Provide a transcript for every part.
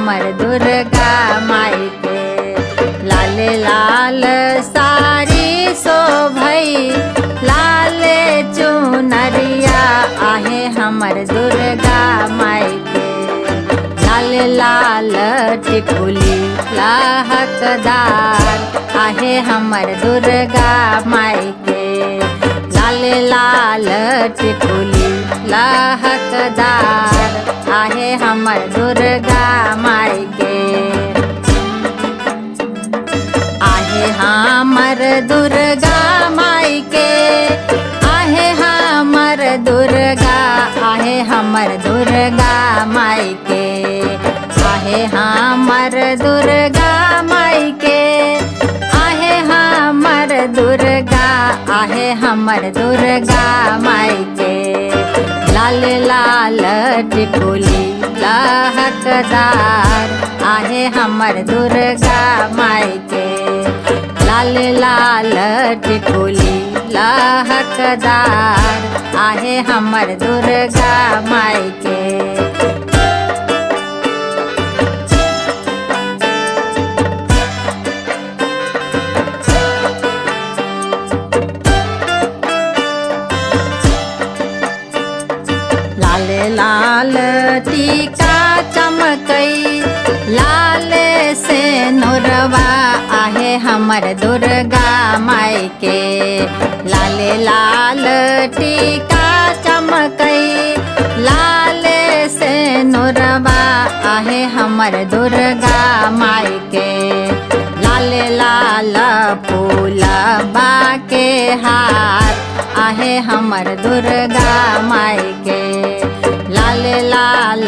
हमर दुर्गा माई के। लाल लाल साड़ी शोभई लाल चुनरिया आहे हमर दुर्गा माई के। लाल लाल टिकुली लहकदार आहे हमर दुर्गा माई के। लाल लाल टिकुली लहकदार आहे हमर दुर्गा माई के। आहे हमर दुर्गा माई के। आहे हमर दुर्गा आहे हमर दुर्गा माई के। आहे हमर दुर्गा माई के। आहे हमर दुर्गा आहे हमर दुर्गा माई के। लाल लाल टिकुली लहकदार आहे हमर दुर्गा माई के। लाल लाल टिकुली लहकदार आहे हमर दुर्गा माई के। लाल लाल टीका चमकई लाल से नूरवा आहे हमर दुर्गा माई के। लाल लाल टीका चमकई लाल से नूरवा आहे हमर दुर्गा माई के। लाल लाल फूलबा के हार आहे हमर दुर्गा माई के। लाल लाल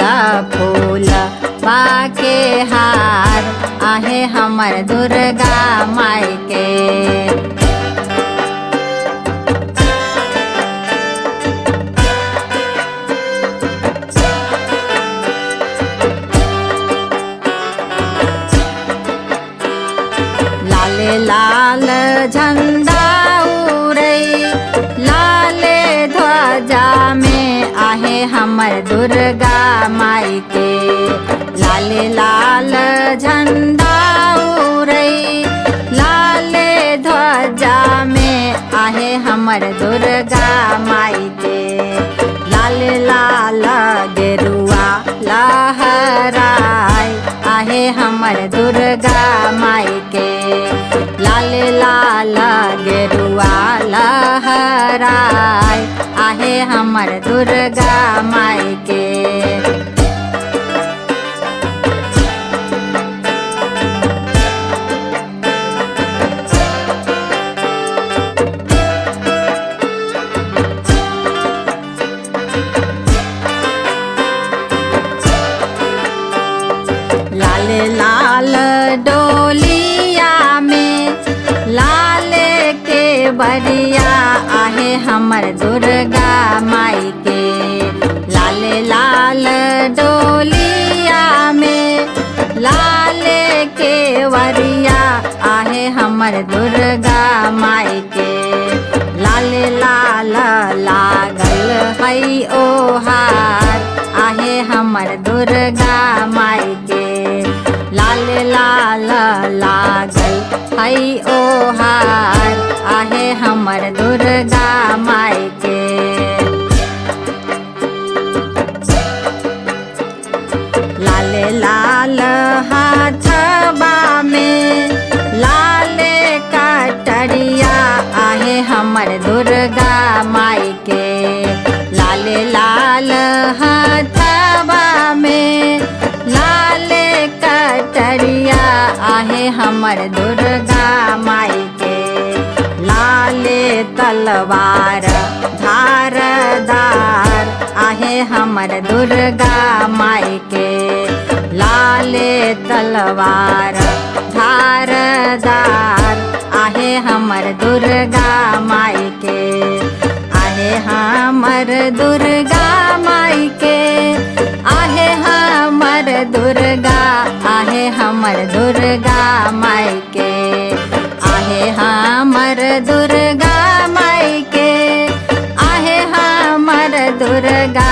फूलबा के हार आहे हमर दुर्गा माई के। लाल लाल झंडा उड़ई लाल ध्वजा में आहे हमर दुर्गा माई के। लाल लाल झंडा उड़ई लाल ध्वजा में आहे हमर दुर्गा माई के। लाल लाल गेरुआ लहराय आहे हमर दुर्गा माई के। लाल लाल गेरुआ लहराय आहे हमर दुर्गा माई के। लाल लाल डोलिया में लाल के बरिया आहे हमर दुर्गा माई के। लाल लाल डोलिया में लाल के वरिया आहे हमर दुर्गा माई के। लाल लाल लागल हई ओहार आहे हमर दुर्गा माई के। लाल लाल लागल हई ओहार आहे हमर दुर्गा माई के। लाल लाल हाथबा में लाल कटरिया आहे हमर दुर्गा माई के। लाल लाल हाथबा में लाल कटरिया आहे हमर दुर्गा माई के। लाल तलवार धारदार आहे हमर दुर्गा माई के। लाल तलवार धारदार आहे हमर दुर्गा माई के। आहे हमर दुर्गा माई के। आहे हमर दुर्गा आहे हमर दुर्गा माई के। आहे हमर दुर्गा माई के। आहे हमर दुर्गा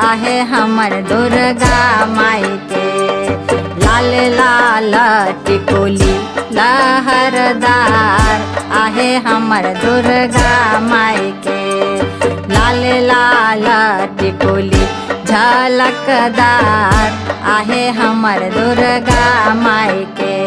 आहे हमर दुर्गा माई के। लाल लाल लाल टिकुली लहरदार आहे हमर दुर्गा माई के। लाल लाल टिकुली झलकदार आहे हमर दुर्गा माई के।